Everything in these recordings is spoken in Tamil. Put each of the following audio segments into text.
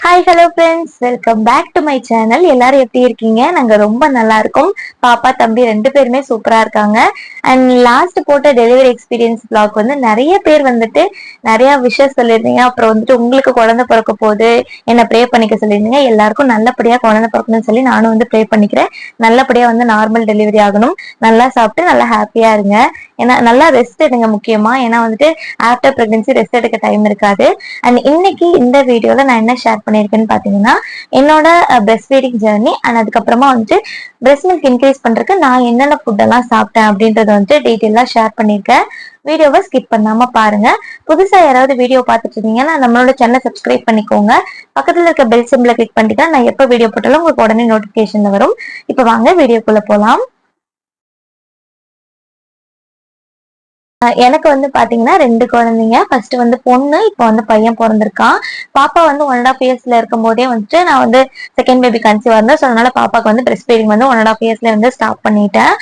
Hi hello friends, welcome back to my channel. எல்லாரும் எப்படி இருக்கீங்க? நாங்க ரொம்ப நல்லா இருக்கோம். பாப்பா தம்பி 2 பேருமே சூப்பரா இருக்காங்க. அண்ட் லாஸ்ட் போட்ட டெலிவரி எக்ஸ்பீரியன்ஸ் பிளாக் வந்து நிறைய பேர் வந்துட்டு நிறைய விஷயம் சொல்லியிருந்தீங்க. அப்புறம் வந்துட்டு உங்களுக்கு குழந்தை பிறக்க போது என்ன ப்ரே பண்ணிக்க சொல்லியிருந்தீங்க. எல்லாருக்கும் நல்லபடியா குழந்தை பிறக்கணும்னு சொல்லி நானும் வந்து ப்ரே பண்ணிக்கிறேன். நல்லபடியா வந்து நார்மல் டெலிவரி ஆகணும். நல்லா சாப்பிட்டு நல்லா ஹாப்பியா இருங்க. ஏன்னா நல்லா ரெஸ்ட் எடுங்க முக்கியமா. ஏன்னா வந்துட்டு ஆஃப்டர் பிரெக்னன்சி ரெஸ்ட் எடுக்க டைம் இருக்காது. அண்ட் இன்னைக்கு இந்த வீடியோல நான் என்ன ஷேர் பண்ணிருக்கேன்னு பாத்தீங்கன்னா, என்னோட பிரெஸ்ட் ஃபீடிங் ஜர்னி அண்ட் அதுக்கப்புறமா வந்துட்டு பிரெஸ்ட் மில்க் இன்க்ரீஸ் பண்றதுக்கு நான் என்னென்ன ஃபுட் எல்லாம் சாப்பிட்டேன் அப்படின்றத வந்துட்டு டீட்டெயிலா ஷேர் பண்ணிருக்கேன். வீடியோவை ஸ்கிப் பண்ணாம பாருங்க. புதுசா யாராவது வீடியோ பார்த்துட்டு இருந்தீங்கன்னா நம்மளோட சேனலை சப்ஸ்கிரைப் பண்ணிக்கோங்க. பக்கத்துல இருக்க பெல் சிம்பிளை கிளிக் பண்ணிட்டா நான் எப்ப வீடியோ போட்டாலும் உங்களுக்கு உடனே நோட்டிபிகேஷன் வரும். இப்ப வாங்க வீடியோக்குள்ள போலாம். எனக்கு வந்து பாத்தீங்கன்னா 2 குழந்தைங்க. ஃபர்ஸ்ட் வந்து பொண்ணு, இப்ப வந்து பையன் பிறந்திருக்கான். பாப்பா வந்து 1.5 இயர்ஸ்ல இருக்கும் போதே வந்துட்டு நான் வந்து செகண்ட் பேபி கன்சீவ் இருந்தேன். ஸோ அதனால பாப்பாக்கு வந்து பிரெஸ்ட் ஃபீடிங் வந்து 1.5 இயர்ஸ்ல வந்து ஸ்டாப் பண்ணிட்டேன்.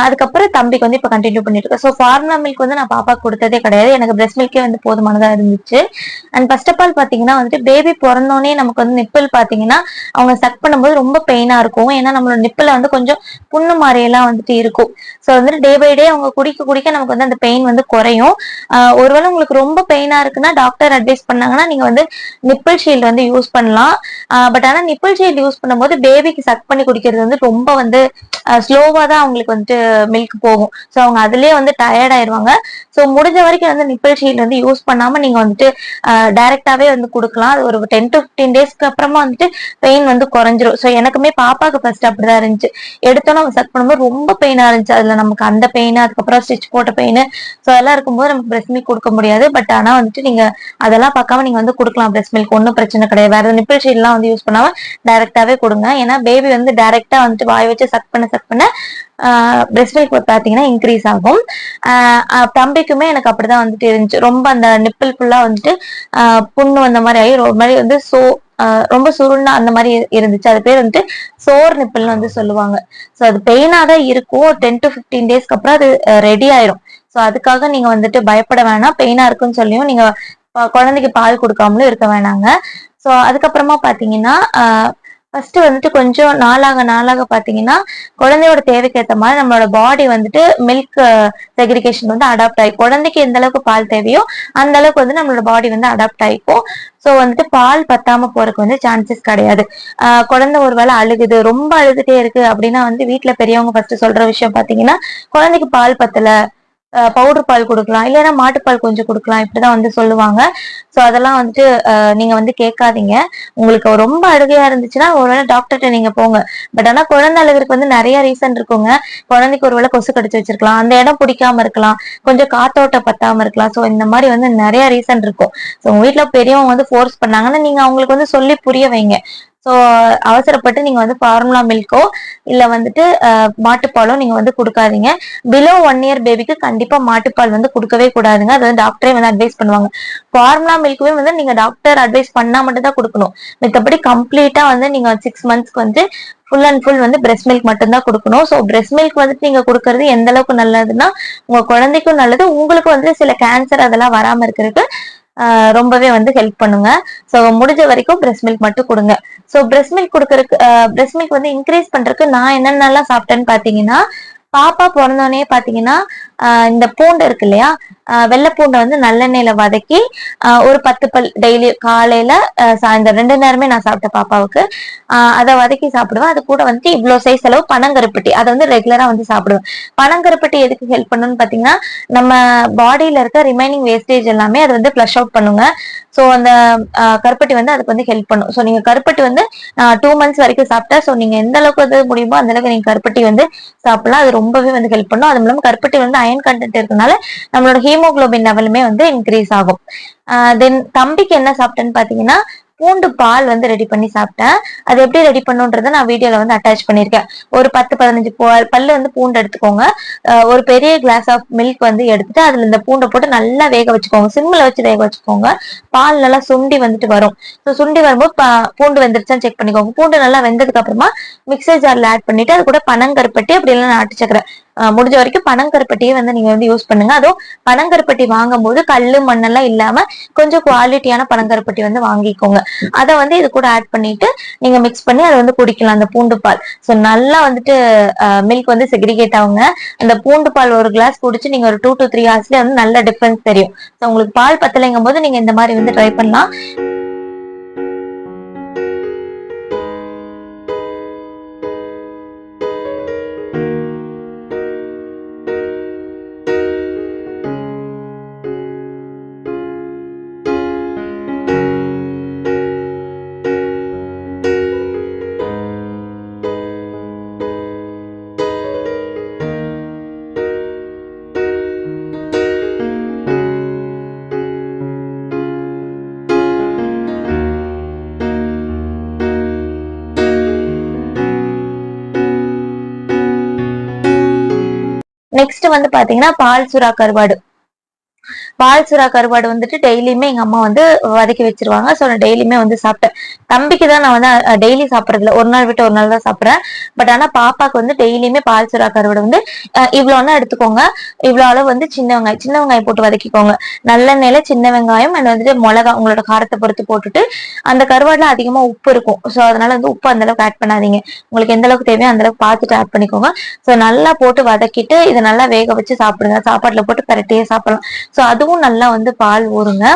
அதுக்கப்புறம் தம்பிக்கு வந்து இப்ப கண்டினியூ பண்ணிட்டு இருக்கேன். ஸோ ஃபார்முலா மில்க் வந்து நான் பாப்பாக்கு கொடுத்ததே கிடையாது. எனக்கு பிரெஸ்ட் மில்கே வந்து போதுமானதா இருந்துச்சு. அண்ட் ஃபர்ஸ்ட் ஆஃப் ஆல் பாத்தீங்கன்னா வந்துட்டு பேபி பிறந்தோடனே நமக்கு வந்து நிப்பிள் பாத்தீங்கன்னா அவங்க சக் பண்ணும்போது ரொம்ப பெயினா இருக்கும். ஏன்னா நம்மளோட நிப்பிள் வந்து கொஞ்சம் புண்ணு மாதிரியெல்லாம் வந்துட்டு இருக்கும். ஸோ வந்துட்டு டே பை டே அவங்க குடிக்க குடிக்க நமக்கு வந்து அந்த பெயின் வந்து குறையும். ஒருவேளை உங்களுக்கு ரொம்ப பெயினா இருக்குன்னா டாக்டர் அட்வைஸ் பண்ணாங்கன்னா நீங்க வந்து நிப்பிள் ஷீல்டு வந்து யூஸ் பண்ணலாம். பட் ஆனா நிப்பிள் ஷீல்டு யூஸ் பண்ணும்போது பேபிக்கு சக் பண்ணி குடிக்கிறது வந்து ரொம்ப வந்து ஸ்லோவா தான் அவங்களுக்கு வந்துட்டு மில்க் போகும். ஸோ அவங்க அதுலயே வந்து டயர்ட் ஆயிடுவாங்க. ஸோ முடிஞ்ச வரைக்கும் வந்து நிப்பிள் ஷீல்டு வந்து யூஸ் பண்ணாம நீங்க வந்துட்டு டைரக்டாவே வந்து கொடுக்கலாம். அது ஒரு 10 to 15 டேஸ்க்கு அப்புறமா வந்துட்டு பெயின் வந்து குறைஞ்சிரும். ஸோ எனக்குமே பாப்பாக்கு ஃபர்ஸ்ட் அப்படிதான் இருந்துச்சு. எடுத்தோன்னு அவங்க சக் பண்ணும்போது ரொம்ப பெயினா இருந்துச்சு. அதுல நமக்கு அந்த பெயின், அதுக்கப்புறம் ஸ்டிச் போட்ட பெயின், ஸோ அதெல்லாம் இருக்கும்போது நமக்கு பிரெஸ்ட் மில்க் கொடுக்க முடியாது. பட் ஆனா வந்துட்டு நீங்க அதெல்லாம் பார்க்காம நீங்க வந்து கொடுக்கலாம் பிரெஸ்ட் மில்க், ஒன்றும் பிரச்சனை கிடையாது. வேற நிப்பிள் ஷீட் எல்லாம் வந்து யூஸ் பண்ணாம டைரக்டாவே கொடுங்க. ஏன்னா பேபி வந்து டைரக்டா வந்துட்டு வாய் வச்சு சக் பண்ண பிரெஸ்ட் மில்க் பாத்தீங்கன்னா இன்க்ரீஸ் ஆகும். தம்பிக்குமே எனக்கு அப்படிதான் வந்துட்டு இருந்துச்சு. ரொம்ப அந்த நிப்பிள் ஃபுல்லா வந்துட்டு புண்ணு வந்த மாதிரி ஆகி ஒரு மாதிரி வந்து ரொம்ப சுருண்டா அந்த மாதிரி இருந்துச்சு. அது பேர் வந்துட்டு சோர் நிப்பிள்னு வந்து சொல்லுவாங்க. ஸோ அது பெயினா தான் இருக்கும். 10 to 15 டேஸ்க்கு அப்புறம் அது ரெடி ஆயிரும். ஸோ அதுக்காக நீங்க வந்துட்டு பயப்பட வேணாம். பெயினா இருக்குன்னு சொல்லியும் நீங்க குழந்தைக்கு பால் கொடுக்காமலும் இருக்க வேணாங்க. ஸோ அதுக்கப்புறமா பாத்தீங்கன்னா ஃபர்ஸ்ட் வந்துட்டு கொஞ்சம் நாளாக பாத்தீங்கன்னா குழந்தையோட தேவைக்கு ஏற்ற மாதிரி நம்மளோட பாடி வந்துட்டு மில்க் செக்ரிகேஷன் வந்து அடாப்ட் ஆகி குழந்தைக்கு எந்த அளவுக்கு பால் தேவையோ அந்த அளவுக்கு வந்து நம்மளோட பாடி வந்து அடாப்ட் ஆகிக்கும். ஸோ வந்துட்டு பால் பத்தாம போறதுக்கு வந்து சான்சஸ் கிடையாது. குழந்தை ஒருவேளை அழுகுது, ரொம்ப அழுதுட்டே இருக்கு அப்படின்னா வந்து வீட்டுல பெரியவங்க ஃபர்ஸ்ட் சொல்ற விஷயம் பாத்தீங்கன்னா குழந்தைக்கு பால் பத்தல, பவுடர் பால் கொடுக்கலாம், இல்லைன்னா மாட்டுப்பால் கொஞ்சம் கொடுக்கலாம், இப்படிதான் வந்து சொல்லுவாங்க. ஸோ அதெல்லாம் வந்துட்டு நீங்க வந்து கேட்காதீங்க. உங்களுக்கு ரொம்ப அழுகையா இருந்துச்சுன்னா ஒருவேளை டாக்டர்கிட்ட நீங்க போங்க. பட் ஆனா குழந்தை அழுகிறதுக்கு வந்து நிறைய ரீசன் இருக்குங்க. குழந்தைக்கு ஒருவேளை கொசு கடிச்சு வச்சிருக்கலாம், அந்த இடம் பிடிக்காம இருக்கலாம், கொஞ்சம் காத்தோட்டம் பத்தாம இருக்கலாம். ஸோ இந்த மாதிரி வந்து நிறைய ரீசன் இருக்கும். ஸோ உங்க வீட்டுல பெரியவங்க வந்து ஃபோர்ஸ் பண்ணாங்கன்னா நீங்க அவங்களுக்கு வந்து சொல்லி புரிய வைங்க. ஸோ அவசரப்பட்டு நீங்க வந்து ஃபார்முலா மில்கோ இல்ல வந்துட்டு மாட்டுப்பாலோ நீங்க வந்து கொடுக்காதீங்க. பிலோ 1 இயர் பேபிக்கு கண்டிப்பா மாட்டுப்பால் வந்து கொடுக்கவே கூடாதுங்க. அது வந்து டாக்டரே வந்து அட்வைஸ் பண்ணுவாங்க. ஃபார்முலா மில்க்குமே வந்து நீங்க டாக்டர் அட்வைஸ் பண்ணா மட்டும் தான் கொடுக்கணும். மத்தபடி கம்ப்ளீட்டா வந்து நீங்க 6 மந்த்ஸ்க்கு வந்து ஃபுல் அண்ட் ஃபுல் வந்து பிரெஸ்ட் மில்க் மட்டும் தான் கொடுக்கணும். ஸோ பிரெஸ்ட் மில்க் வந்துட்டு நீங்க கொடுக்கறது எந்த அளவுக்கு நல்லதுன்னா உங்க குழந்தைக்கும் நல்லது, உங்களுக்கு வந்து சில கேன்சர் அதெல்லாம் வராம இருக்கிறதுக்கு ரொம்பவே வந்து ஹெல்ப் பண்ணுங்க. ஸோ முடிஞ்ச வரைக்கும் பிரெஸ்ட் மில்க் மட்டும் கொடுங்க. ஸோ பிரெஸ்ட் மில்க் கொடுக்கறதுக்கு பிரெஸ்ட் மில்க் வந்து இன்க்ரீஸ் பண்றதுக்கு நான் என்னென்னலாம் சாப்பிட்டேன்னு பாத்தீங்கன்னா, பாப்பா பிறந்தோடனே பாத்தீங்கன்னா இந்த பூண்டு இருக்கு இல்லையா, வெள்ளை பூண்டை வந்து நல்லெண்ணெயில வதக்கி ஒரு 10 பல் டெய்லி காலையில சாயந்தரம் 2 நேரமே நான் சாப்பிட்டேன் பாப்பாவுக்கு. அதை வதக்கி சாப்பிடுவேன். அது கூட வந்து இவ்வளவு சைஸ் அளவு பனங்கருப்பட்டி அதை வந்து ரெகுலரா வந்து சாப்பிடுவேன். பனங்கருப்பட்டி எதுக்கு ஹெல்ப் பண்ணுன்னு பாத்தீங்கன்னா நம்ம பாடியில இருக்க ரிமைனிங் வேஸ்டேஜ் எல்லாமே அது வந்து ஃபிளஷ் அவுட் பண்ணுங்க. ஸோ அந்த கருப்பட்டி வந்து அதுக்கு வந்து ஹெல்ப் பண்ணும். ஸோ நீங்க கருப்பட்டி வந்து 2 மந்த்ஸ் வரைக்கும் சாப்பிட்டா, ஸோ நீங்க எந்த அளவுக்கு வந்து முடியுமோ அந்த அளவுக்கு நீங்க கருப்பட்டி வந்து சாப்பிடலாம். அது ரொம்பவே வந்து ஹெல்ப் பண்ணும். அது மூலம் கருப்பட்டி வந்து அயன் கண்டென்ட் இருக்கனால நம்மளோட ஹீமோகுளோபின் லெவலுமே வந்து இன்க்ரீஸ் ஆகும். தென் தம்பிக்கு என்ன சாப்பிட்டேன்னு பாத்தீங்கன்னா பூண்டு பால் வந்து ரெடி பண்ணி சாப்பிட்டேன். அது எப்படி ரெடி பண்ணுன்றத நான் வீடியோல வந்து அட்டாச் பண்ணிருக்கேன். ஒரு 10-15 பல்லு வந்து பூண்டு எடுத்துக்கோங்க. ஒரு பெரிய கிளாஸ் ஆஃப் மில்க் வந்து எடுத்துட்டு அதுல இந்த பூண்டை போட்டு நல்லா வேக வச்சுக்கோங்க. சிம்ல வச்சு வேக வச்சுக்கோங்க. பால் நல்லா சுண்டி வந்துட்டு வரும். ஸோ சுண்டி வரும்போது பூண்டு வெந்துருச்சான்னு செக் பண்ணிக்கோங்க. பூண்டு நல்லா வெந்ததுக்கு அப்புறமா மிக்சர் ஜார்ல ஆட் பண்ணிட்டு அது கூட பனங்கருப்பட்டி அப்படி இல்லைன்னா நாட்டு சக்கரை முடிஞ்ச வரைக்கும் பனங்கருப்பட்டியே வந்து நீங்க வந்து யூஸ் பண்ணுங்க. அதுவும் பனங்கருப்பட்டி வாங்கும் போது கல்லு மண்ணெல்லாம் இல்லாம கொஞ்சம் குவாலிட்டியான பனங்கருப்பட்டி வந்து வாங்கிக்கோங்க. அதை வந்து இது கூட ஆட் பண்ணிட்டு நீங்க மிக்ஸ் பண்ணி அதை வந்து குடிக்கலாம், அந்த பூண்டு பால். ஸோ நல்லா வந்துட்டு மில்க் வந்து செக்ரிகேட் ஆகுங்க. அந்த பூண்டு பால் ஒரு கிளாஸ் குடிச்சு நீங்க ஒரு 2 to 3 ஹவர்ஸ்ல வந்து நல்ல டிஃபரன்ஸ் தெரியும். ஸோ உங்களுக்கு பால் பத்தலைங்கும் போது நீங்க இந்த மாதிரி வந்து ட்ரை பண்ணலாம். நெக்ஸ்ட் வந்து பாத்தீங்கன்னா பால் சுறா கருவாடு. பால் சுறா கருவாடு வந்துட்டு டெய்லியுமே எங்க அம்மா வந்து வதக்கி வச்சிருவாங்க. ஸோ நான் டெய்லியுமே வந்து சாப்பிட்டேன். தம்பிக்கு தான் நான் வந்து டெய்லி சாப்பிட்றதுல ஒரு நாள் விட்டு ஒரு நாள் தான் சாப்பிட்றேன். பட் ஆனா பாப்பாக்கு வந்து டெய்லியுமே பால் சுறா கருவாடு வந்து இவ்வளோன்னா எடுத்துக்கோங்க. இவ்வளோ அளவு வந்து சின்ன வெங்காயம் போட்டு வதக்கிக்கோங்க. நல்லெண்ணெயில சின்ன வெங்காயம் அண்ட் வந்துட்டு மிளகா உங்களோட காரத்தை பொறுத்து போட்டுட்டு, அந்த கருவாடுல அதிகமா உப்பு இருக்கும். ஸோ அதனால வந்து உப்பு அந்த அளவுக்கு ஆட் பண்ணாதீங்க. உங்களுக்கு எந்த அளவுக்கு தேவையோ அந்த அளவுக்கு பார்த்துட்டு ஆட் பண்ணிக்கோங்க. ஸோ நல்லா போட்டு வதக்கிட்டு இதை நல்லா வேக வச்சு சாப்பிடுங்க. சாப்பாட்டுல போட்டு பரட்டியே சாப்பிடலாம். ஸோ அதுவும் நல்லா வந்து பால் ஊறுங்க.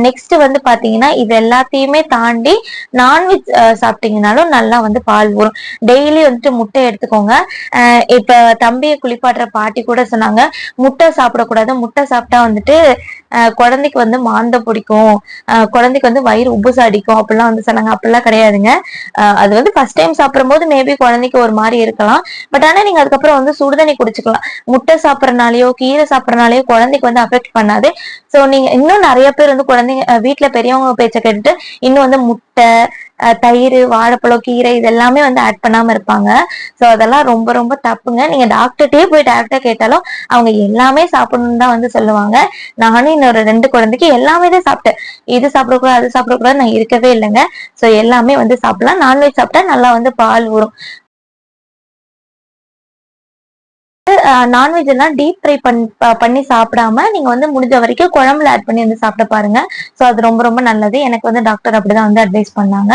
நெக்ஸ்ட் வந்து பாத்தீங்கன்னா இது எல்லாத்தையுமே தாண்டி நான்வெஜ் சாப்பிட்டீங்கனாலும் நல்லா வந்து பால் ஊறும். டெய்லி வந்துட்டு முட்டை எடுத்துக்கோங்க. இப்ப தம்பியை குளிப்பாட்டுற பாட்டி கூட சொன்னாங்க, முட்டை சாப்பிடக்கூடாது, முட்டை சாப்பிட்டா வந்துட்டு குழந்தைக்கு வந்து மாந்த பிடிக்கும், குழந்தைக்கு வந்து வயிறு உப்புசம் அடிக்கும் அப்படிலாம் வந்து சொன்னாங்க. அப்படிலாம் கிடையாதுங்க. அது வந்து ஃபர்ஸ்ட் டைம் சாப்பிடும் போது மேபி குழந்தைக்கு ஒரு மாதிரி இருக்கலாம். பட் ஆனா நீங்க அதுக்கப்புறம் வந்து சுடுதண்ணி குடிச்சுக்கலாம். முட்டை சாப்பிடறனாலயோ கீரை சாப்பிடறனாலயோ குழந்தைக்கு வந்து அஃபெக்ட் பண்ணாது. ஸோ நீங்க இன்னும் நிறைய பேர் வந்து குழந்தைங்க வீட்டுல பெரியவங்க பேச்ச கேட்டுட்டு இன்னும் வந்து முட்டை, தயிர், வாழைப்பழம், கீரை இது எல்லாமே வந்து ஆட் பண்ணாம இருப்பாங்க. ஸோ அதெல்லாம் ரொம்ப ரொம்ப தப்புங்க. நீங்க டாக்டர்கிட்டயே போய் டைரக்டா கேட்டாலும் அவங்க எல்லாமே சாப்பிடணும்னு தான் வந்து சொல்லுவாங்க. நானும் இன்னொரு 2 குழந்தைக்கு எல்லாமே தான் சாப்பிட்டேன். இது சாப்பிடக்கூடாது அது சாப்பிடக்கூடாது நான் இருக்கவே இல்லைங்க. ஸோ எல்லாமே வந்து சாப்பிடலாம். நான்வெஜ் சாப்பிட்டா நல்லா வந்து பால் ஊறும். நான்வெஜ் எல்லாம் டீப் ஃப்ரை பண்ணி சாப்பிடாம நீங்க வந்து முடிஞ்ச வரைக்கும் குழம்புல ஆட் பண்ணி வந்து சாப்பிட பாருங்க. ஸோ அது ரொம்ப ரொம்ப நல்லது. எனக்கு வந்து டாக்டர் அப்படிதான் வந்து அட்வைஸ் பண்ணாங்க.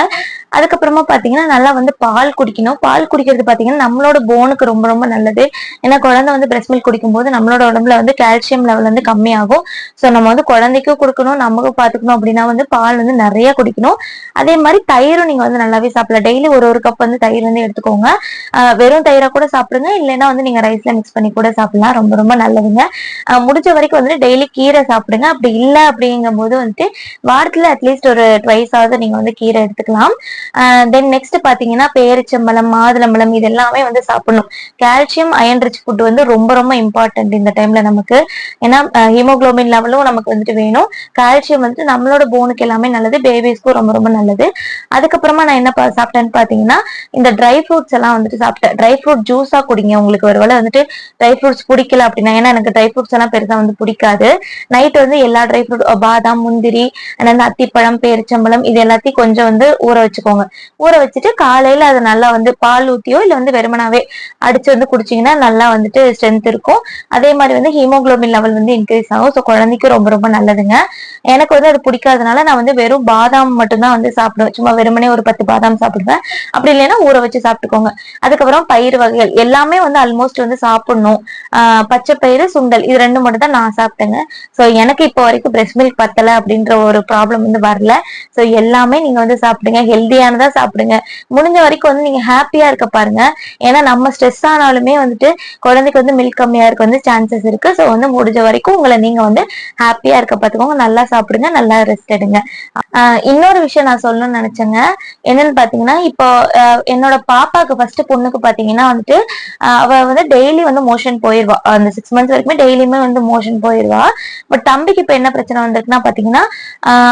அதுக்கப்புறமா பாத்தீங்கன்னா நல்லா வந்து பால் குடிக்கணும். பால் குடிக்கிறது பாத்தீங்கன்னா நம்மளோட போனுக்கு ரொம்ப ரொம்ப நல்லது. ஏன்னா குழந்தை வந்து பிரஸ்ட் மில்க் குடிக்கும் போது நம்மளோட உடம்புல வந்து கால்சியம் லெவல் வந்து கம்மியாகும். ஸோ நம்ம வந்து குழந்தைக்கும் கொடுக்கணும், நமக்கும் பாத்துக்கணும் அப்படின்னா வந்து பால் வந்து நிறைய குடிக்கணும். அதே மாதிரி தயிரும் நீங்க வந்து நல்லாவே சாப்பிடலாம். டெய்லி ஒரு கப் வந்து தயிர் வந்து எடுத்துக்கோங்க. வெறும் தயிரா கூட சாப்பிடுங்க, இல்லைன்னா வந்து நீங்க ரைஸ்ல மிக்ஸ் பண்ணி கூட சாப்பிடலாம். ரொம்ப ரொம்ப நல்லதுங்க. முடிஞ்ச வரைக்கும் வந்துட்டு டெய்லி கீரை சாப்பிடுங்க. அப்படி இல்லை அப்படிங்கும் போது வந்துட்டு வாரத்துல அட்லீஸ்ட் ஒரு ட்வைஸ் ஆவது நீங்க வந்து கீரை எடுத்துக்கலாம். தென் நெக்ஸ்ட் பாத்தீங்கன்னா பேரிச்சம்பழம், மாதுளம்பழம் இது எல்லாமே வந்து சாப்பிடணும். கால்சியம் அயன் ரிச் ஃபுட் வந்து ரொம்ப ரொம்ப இம்பார்ட்டன்ட் இந்த டைம்ல நமக்கு. ஏன்னா ஹீமோகுளோபின் லெவலும் நமக்கு வந்துட்டு வேணும். கால்சியம் வந்துட்டு நம்மளோட போனுக்கு எல்லாமே நல்லது, பேபிஸ்க்கும் ரொம்ப ரொம்ப நல்லது. அதுக்கப்புறமா நான் என்ன சாப்பிட்டேன்னு பாத்தீங்கன்னா இந்த ட்ரை ஃப்ரூட்ஸ் எல்லாம் வந்துட்டு சாப்பிட்டேன். ட்ரை ஃப்ரூட் ஜூஸா குடிங்க. உங்களுக்கு ஒருவேளை வந்துட்டு ட்ரை ஃப்ரூட்ஸ் பிடிக்கல அப்படின்னா, ஏன்னா எனக்கு ட்ரை ஃப்ரூட்ஸ் எல்லாம் பெருசா வந்து பிடிக்காது. நைட் வந்து எல்லா ட்ரை ஃப்ரூட் பாதாம், முந்திரி, அந்த அத்திப்பழம், பேரிச்சம்பழம் இது எல்லாத்தையும் கொஞ்சம் வந்து ஊற வச்சுக்கோங்க. ஊற வச்சுட்டு காலையில அதை நல்லா வந்து பால் ஊத்தியோ இல்ல வந்து வெறுமனாவே அடிச்சு வந்து குடிச்சீங்கன்னா நல்லா வந்துட்டு ஸ்ட்ரென்த் இருக்கும். அதே மாதிரி வந்து ஹீமோகுளோபின் லெவல் வந்து இன்க்ரீஸ் ஆகும். ஸோ குழந்தைக்கு ரொம்ப ரொம்ப நல்லதுங்க. எனக்கு வந்து அது பிடிக்காதனால நான் வந்து வெறும் பாதாம் மட்டும்தான் வந்து சாப்பிடுவேன். சும்மா வெறுமனே ஒரு 10 பாதாம் சாப்பிடுவேன். அப்படி இல்லைன்னா ஊற வச்சு சாப்பிட்டுக்கோங்க. அதுக்கப்புறம் பயிர் வகைகள் எல்லாமே வந்து ஆல்மோஸ்ட் வந்து சாப்பிடணும். பச்சை பயிறு, சுண்டல் இது 2 மட்டும் தான் நான் சாப்பிட்டேங்க. ஸோ எனக்கு இப்போ வரைக்கும் பிரஸ்ட் மில்க் பத்தலை அப்படின்ற ஒரு ப்ராப்ளம் வந்து வரல. ஸோ எல்லாமே நீங்க வந்து சாப்பிடுங்க, ஹெல்தியானதா சாப்பிடுங்க. முடிஞ்ச வரைக்கும் வந்து நீங்க ஹாப்பியா இருக்க பாருங்க. ஏன்னா நம்ம ஸ்ட்ரெஸ் ஆனாலுமே வந்துட்டு குழந்தைக்கு வந்து மில்க் கம்மியா இருக்க வந்து சான்சஸ் இருக்கு. ஸோ வந்து முடிஞ்ச வரைக்கும் உங்களை நீங்க வந்து ஹாப்பியா இருக்க பார்த்துக்கோங்க. நல்லா சாப்பிடுங்க, நல்லா ரெஸ்ட் எடுங்க. இன்னொரு விஷயம் நான் சொல்லணும்னு நினைச்சேங்க. என்னன்னு பாத்தீங்கன்னா இப்போ என்னோட பாப்பாக்கு ஃபர்ஸ்ட் பொண்ணுக்கு பாத்தீங்கன்னா வந்துட்டு அவ வந்து டெய்லி வந்து மோஷன் போயிருவா. அந்த 6 months வரைக்குமே டெய்லியுமே வந்து மோஷன் போயிருவா. பட் தம்பிக்கு இப்ப என்ன பிரச்சனை வந்திருக்குன்னா பாத்தீங்கன்னா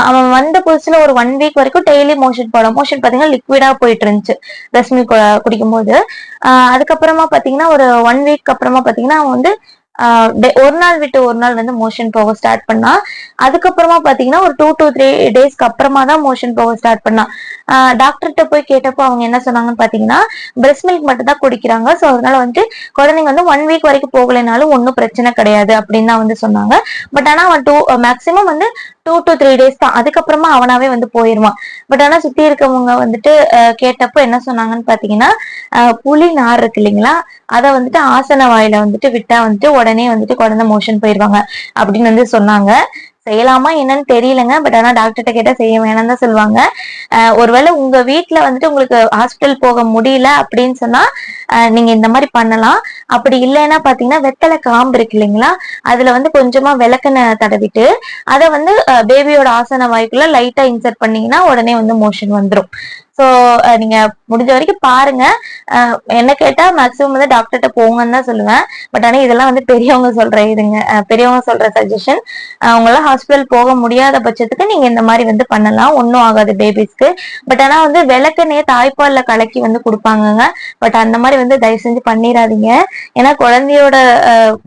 அவன் வந்த புதுசுல ஒரு 1 week வரைக்கும் டெய்லி மோஷன் போடும். மோஷன் பாத்தீங்கன்னா லிக்விடா போயிட்டு இருந்துச்சு பிரஸ்ட் மில்க் குடிக்கும் போது. அதுக்கப்புறமா பாத்தீங்கன்னா ஒரு 1 week அப்புறமா பாத்தீங்கன்னா அவன் வந்து ஒரு நாள் விட்டு ஒரு நாள் வந்து மோஷன் போக ஸ்டார்ட் பண்ணா. அதுக்கப்புறமா பாத்தீங்கன்னா ஒரு 2 to 3 டேஸ்க்கு அப்புறமா தான் மோஷன் போக ஸ்டார்ட் பண்ணா. டாக்டர்கிட்ட போய் கேட்டப்போ அவங்க என்ன சொன்னாங்கன்னு பாத்தீங்கன்னா, பிரஸ்ட் மில்க் மட்டும் தான் குடிக்கிறாங்க. ஸோ அதனால வந்துட்டு குழந்தைங்க வந்து 1 வீக் வரைக்கும் போகலைனாலும் ஒன்றும் பிரச்சனை கிடையாது அப்படின்னு தான் வந்து சொன்னாங்க. பட் ஆனா அவன் மேக்சிமம் வந்து 2 to 3 டேஸ் தான். அதுக்கப்புறமா அவனாவே வந்து போயிருவான். பட் ஆனா சுத்தி இருக்கவங்க வந்துட்டு கேட்டப்போ என்ன சொன்னாங்கன்னு பாத்தீங்கன்னா, புளி நார் இருக்கு இல்லைங்களா, அத வந்துட்டு ஆசன வாயில வந்துட்டு விட்டா வந்துட்டு உடனே வந்துட்டு குழந்தை மோஷன் போயிருவாங்க அப்படின்னு வந்து சொன்னாங்க. செய்யலாமா என்னன்னு தெரியலங்க. பட் ஆனா டாக்டர்கிட்ட கேட்டா செய்ய வேணாம்னு தான் சொல்லுவாங்க. ஒருவேளை உங்க வீட்ல வந்துட்டு உங்களுக்கு ஹாஸ்பிட்டல் போக முடியல அப்படின்னு சொன்னா நீங்க இந்த மாதிரி பண்ணலாம். அப்படி இல்லைன்னா பாத்தீங்கன்னா வெத்தலை காம்பு இருக்கு இல்லைங்களா, அதுல வந்து கொஞ்சமா விளக்கெண்ணெய் தடவிட்டு அதை வந்து பேபியோட ஆசன வாய்க்குள்ள லைட்டா இன்சர்ட் பண்ணீங்கன்னா உடனே வந்து மோஷன் வந்துடும். சோ நீங்க முடிஞ்ச வரைக்கும் பாருங்க. என்ன கேட்டா மேக்சிமம் வந்து டாக்டர்கிட்ட போங்கன்னு தான் சொல்லுவேன். பட் ஆனா இதெல்லாம் வந்து பெரியவங்க சொல்ற இதுங்க, பெரியவங்க சொல்ற சஜஷன். அவங்களாம் ஹாஸ்பிட்டல் போக முடியாத பட்சத்துக்கு நீங்க இந்த மாதிரி வந்து பண்ணலாம், ஒன்னும் ஆகாது பேபிஸ்க்கு. பட் ஆனா வந்து விளக்கெண்ணெய தாய்ப்பால்ல கலக்கி வந்து கொடுப்பாங்கங்க. பட் அந்த மாதிரி வந்து தயவு செஞ்சு பண்ணிடாதீங்க. ஏன்னா குழந்தையோட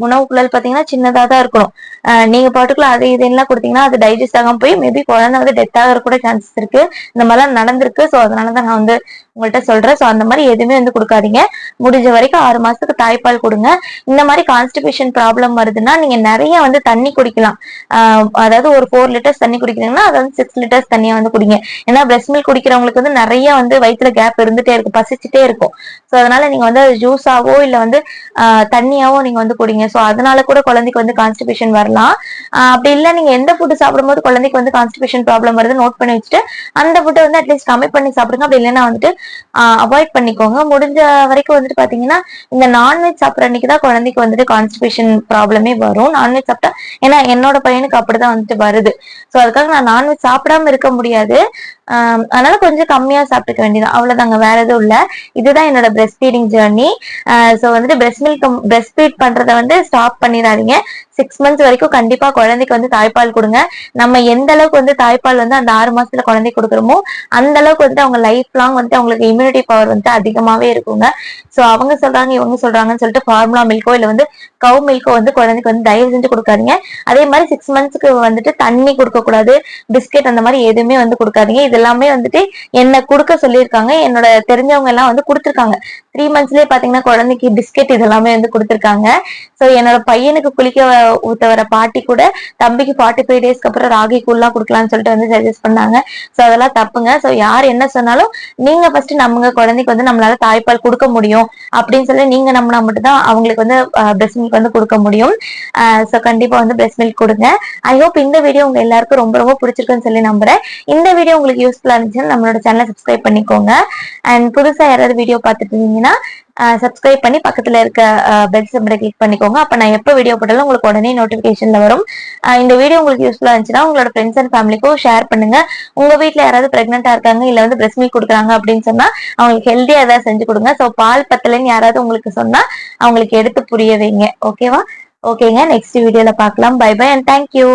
உணவு குழல் பாத்தீங்கன்னா சின்னதா தான் இருக்கணும். நீங்க பாட்டுக்குள்ள அது இதெல்லாம் கொடுத்தீங்கன்னா அது டைஜஸ்ட் ஆகாம போய் மேபி குழந்தை வந்து டெத் ஆகிற கூட சான்சஸ் இருக்கு. இந்த மாதிரிலாம் நடந்திருக்கு. ஸோ அதனாலதான் நான் வந்து உங்கள்கிட்ட சொல்றேன். ஸோ அந்த மாதிரி எதுவுமே வந்து கொடுக்காதீங்க. முடிஞ்ச வரைக்கும் 6 மாசத்துக்கு தாய்ப்பால் கொடுங்க. இந்த மாதிரி கான்ஸ்டிபேஷன் ப்ராப்ளம் வருதுன்னா நீங்க நிறைய வந்து தண்ணி குடிக்கலாம். அதாவது ஒரு 4 லிட்டர்ஸ் தண்ணி குடிக்கிறீங்கன்னா அது வந்து 6 லிட்டர்ஸ் தண்ணியா வந்து குடிங்க. ஏன்னா பிரஸ்ட் மில்க் குடிக்கிறவங்களுக்கு வந்து நிறைய வந்து வயிற்றுல கேப் இருந்துட்டே இருக்கும், பசிச்சுட்டே இருக்கும். ஸோ அதனால நீங்க வந்து ஜூஸாவோ இல்ல வந்து தண்ணியாவோ நீங்க வந்து குடிங்க. ஸோ அதனால கூட குழந்தைக்கு வந்து கான்ஸ்டிபேஷன் வரலாம். அப்படி இல்லை நீங்க எந்த ஃபுட்டு சாப்பிடும்போது குழந்தைக்கு வந்து கான்ஸ்டிபேஷன் ப்ராப்ளம் வருது நோட் பண்ணி வச்சுட்டு அந்த ஃபுட்டை வந்து அட்லீஸ்ட் கம்மி பண்ணி சாப்பிடுங்க. அப்படி இல்லைன்னா வந்துட்டு அவாய்ட் பண்ணிக்கோங்க. முடிஞ்ச வரைக்கும் வந்துட்டு பாத்தீங்கன்னா இந்த நான்வெஜ் சாப்பிட்ற அன்னைக்கு தான் குழந்தைக்கு வந்துட்டு கான்ஸ்டிபேஷன் ப்ராப்ளமே வரும். நான்வெஜ் சாப்பிட்டா, ஏன்னா என்னோட பையனுக்கு அப்படிதான் வந்துட்டு வருது. ஸோ அதுக்காக நான் நான்வெஜ் சாப்பிடாம இருக்க முடியாது. அதனால கொஞ்சம் கம்மியா சாப்பிட்டுக்க வேண்டியதான், அவ்வளவுதாங்க. வேற எதுவும் இல்ல. இதுதான் என்னோட பிரஸ்ட் ஃபீடிங் ஜேர்னி. ஸோ வந்துட்டு பிரஸ்ட் ஃபீட் பண்றதை வந்து ஸ்டாப் பண்ணிடாதீங்க. 6 மந்த்ஸ் வரைக்கும் கண்டிப்பா குழந்தைக்கு வந்து தாய்ப்பால் கொடுங்க. நம்ம எந்த அளவுக்கு வந்து தாய்ப்பால் வந்து அந்த 6 மாசத்துல குழந்தைக்கு கொடுக்குறோமோ அந்த அளவுக்கு வந்துட்டு அவங்க லைஃப் லாங் வந்துட்டு அவங்களுக்கு இம்யூனிட்டி பவர் வந்துட்டு அதிகமாவே இருக்குங்க. ஸோ அவங்க சொல்றாங்க இவங்க சொல்றாங்கன்னு சொல்லிட்டு ஃபார்முலா மில்கோ இல்ல வந்து கவு மில்கோ வந்து குழந்தைக்கு வந்து தயவு செஞ்சு கொடுக்காதீங்க. அதே மாதிரி 6 மந்த்ஸ்க்கு வந்துட்டு தண்ணி கொடுக்க கூடாது, பிஸ்கெட் அந்த மாதிரி எதுவுமே வந்து கொடுக்காதீங்க. இது எல்லாமே வந்துட்டு என்ன கொடுக்க சொல்லியிருக்காங்க. என்னோட தெரிஞ்சவங்க எல்லாம் வந்து கொடுத்துருக்காங்க. 3 மந்த்ஸ்லயே பாத்தீங்கன்னா குழந்தைக்கு பிஸ்கெட் இதெல்லாமே வந்து கொடுத்துருக்காங்க. ஸோ என்னோட பையனுக்கு குளிக்க ஊத்த வர பாட்டி கூட தம்பிக்கு 45 டேஸ்க்கு அப்புறம் ராகி கூழ்லாம் கொடுக்கலாம்னு சொல்லிட்டு வந்து சஜஸ்ட் பண்ணாங்க. ஸோ அதெல்லாம் தப்புங்க. ஸோ யார் என்ன சொன்னாலும் நீங்க ஃபர்ஸ்ட் நம்புங்க. குழந்தைக்கு வந்து நம்மளால தாய்ப்பால் கொடுக்க முடியும் அப்படின்னு சொல்லி நீங்க நம்பினா மட்டும் தான் அவங்களுக்கு வந்து பிரஸ்ட் மில்க் வந்து கொடுக்க முடியும். ஸோ கண்டிப்பா வந்து பிரஸ்ட் மில்க் கொடுங்க. ஐ ஹோப் இந்த வீடியோ உங்க எல்லாருக்கும் ரொம்ப ரொம்ப பிடிச்சிருக்குன்னு சொல்லி நம்புறேன். இந்த வீடியோ உங்களுக்கு யூஸ்ஃபுல்லா இருந்துச்சுன்னா நம்மளோட சேனலை சப்ஸ்கிரைப் பண்ணிக்கோங்க. அண்ட் புதுசா யாராவது வீடியோ பார்த்துட்டு இருந்தீங்கன்னா சப்ஸ்கிரைப் பண்ணி பக்கத்துல இருக்க பெல் சிம்பலை கிளிக் பண்ணிக்கோங்க. அப்ப நான் எப்ப வீடியோ போட்டாலும் உங்களுக்கு உடனே நோட்டிபிகேஷன்ல வரும். இந்த வீடியோ உங்களுக்கு யூஸ்ஃபுல்லா இருந்துச்சுன்னா உங்களோட ஃப்ரெண்ட்ஸ் அண்ட் ஃபேமிலிக்கும் ஷேர் பண்ணுங்க. உங்க வீட்ல யாராவது பிரெக்னெண்டா இருக்காங்க இல்ல வந்து பிரஸ்ட் மில்க் கொடுக்குறாங்க அப்படின்னு சொன்னா அவங்களுக்கு ஹெல்தியா ஏதாவது செஞ்சு கொடுங்க. ஸோ பால் பத்தலைன்னு யாராவது உங்களுக்கு சொன்னா அவங்களுக்கு எடுத்து புரிய வைங்க. ஓகேவா? ஓகேங்க, நெக்ஸ்ட் வீடியோல பார்க்கலாம். Bye bye and thank you.